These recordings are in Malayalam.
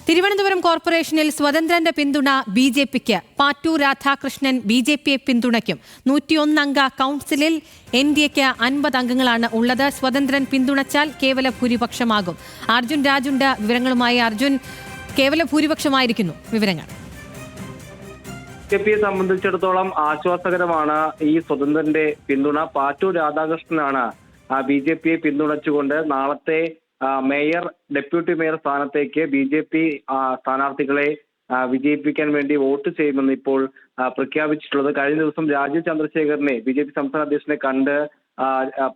തിരുവനന്തപുരം കോർപ്പറേഷനിൽ സ്വതന്ത്രന്റെ പിന്തുണ ബി.ജെ.പിക്ക്. പാറ്റൂർ രാധാകൃഷ്ണൻ ബി.ജെ.പിയെ പിന്തുണയ്ക്കും. 101 അംഗ കൌൺസിലിൽ എൻ.ഡി.എക്ക് 50 അംഗങ്ങളാണ് ഉള്ളത്. സ്വതന്ത്രൻ പിന്തുണച്ചാൽ കേവല ഭൂരിപക്ഷമാകും. അർജുൻ രാജുണ്ട് വിവരങ്ങളുമായി. അർജുൻ, കേവല ഭൂരിപക്ഷമായിരിക്കുന്നു വിവരങ്ങൾ. ബി.ജെ.പിയെ സംബന്ധിച്ചിടത്തോളം ആശ്വാസകരമാണ് ഈ സ്വതന്ത്രന്റെ പിന്തുണ. പാറ്റൂർ രാധാകൃഷ്ണനാണ് ബി.ജെ.പിയെ പിന്തുണച്ചുകൊണ്ട് നാളത്തെ മേയർ, ഡെപ്യൂട്ടി മേയർ സ്ഥാനത്തേക്ക് ബി.ജെ.പി സ്ഥാനാർത്ഥികളെ വിജയിപ്പിക്കാൻ വേണ്ടി വോട്ട് ചെയ്യുമെന്ന് ഇപ്പോൾ പ്രഖ്യാപിച്ചിട്ടുള്ളത്. കഴിഞ്ഞ ദിവസം രാജീവ് ചന്ദ്രശേഖരനെ, ബി.ജെ.പി സംസ്ഥാന അധ്യക്ഷനെ കണ്ട്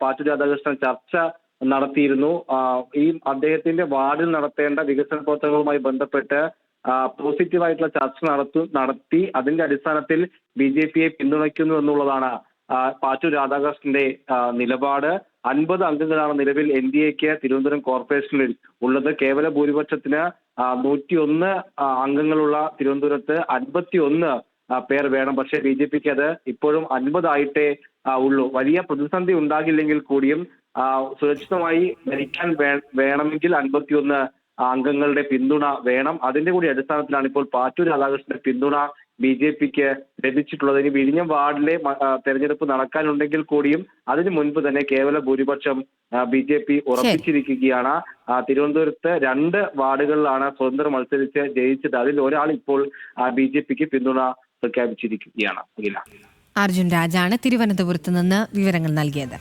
പാറ്റൂർ രാധാകൃഷ്ണൻ ചർച്ച നടത്തിയിരുന്നു. ഈ അദ്ദേഹത്തിന്റെ വാർഡിൽ നടത്തേണ്ട വികസന പ്രവർത്തനങ്ങളുമായി ബന്ധപ്പെട്ട് പോസിറ്റീവായിട്ടുള്ള ചർച്ച നടത്തി അതിന്റെ അടിസ്ഥാനത്തിൽ ബി.ജെ.പിയെ പിന്തുണയ്ക്കുന്നു എന്നുള്ളതാണ് പാറ്റൂർ രാധാകൃഷ്ണന്റെ നിലപാട്. 50 അംഗങ്ങളാണ് നിലവിൽ എൻ.ഡി.എക്ക് തിരുവനന്തപുരം കോർപ്പറേഷനിൽ ഉള്ളത്. കേവല ഭൂരിപക്ഷത്തിന് 101 അംഗങ്ങളുള്ള തിരുവനന്തപുരത്ത് 51 പേർ വേണം. പക്ഷേ ബി.ജെ.പിക്ക് അത് ഇപ്പോഴും 50 ആയിട്ടേ ഉള്ളൂ. വലിയ പ്രതിസന്ധി ഉണ്ടാകില്ലെങ്കിൽ കൂടിയും സുരക്ഷിതമായി ഭരിക്കാൻ വേണമെങ്കിൽ 51 അംഗങ്ങളുടെ പിന്തുണ വേണം. അതിന്റെ കൂടി അടിസ്ഥാനത്തിലാണ് ഇപ്പോൾ പാറ്റൂർ രാധാകൃഷ്ണന്റെ പിന്തുണ ബി.ജെ.പിക്ക് ലഭിച്ചിട്ടുള്ളത്. ഇനി വിഴിഞ്ഞം വാർഡിലെ തെരഞ്ഞെടുപ്പ് നടക്കാനുണ്ടെങ്കിൽ കൂടിയും അതിനു മുൻപ് തന്നെ കേവല ഭൂരിപക്ഷം ബി.ജെ.പി ഉറപ്പിച്ചിരിക്കുകയാണ്. തിരുവനന്തപുരത്ത് 2 വാർഡുകളിലാണ് സ്വതന്ത്രം മത്സരിച്ച് ജയിച്ചത്. അതിൽ ഒരാൾ ഇപ്പോൾ ബി.ജെ.പിക്ക് പിന്തുണ പ്രഖ്യാപിച്ചിരിക്കുകയാണ്. അർജുൻ രാജാണ് തിരുവനന്തപുരത്ത് നിന്ന് വിവരങ്ങൾ നൽകിയത്.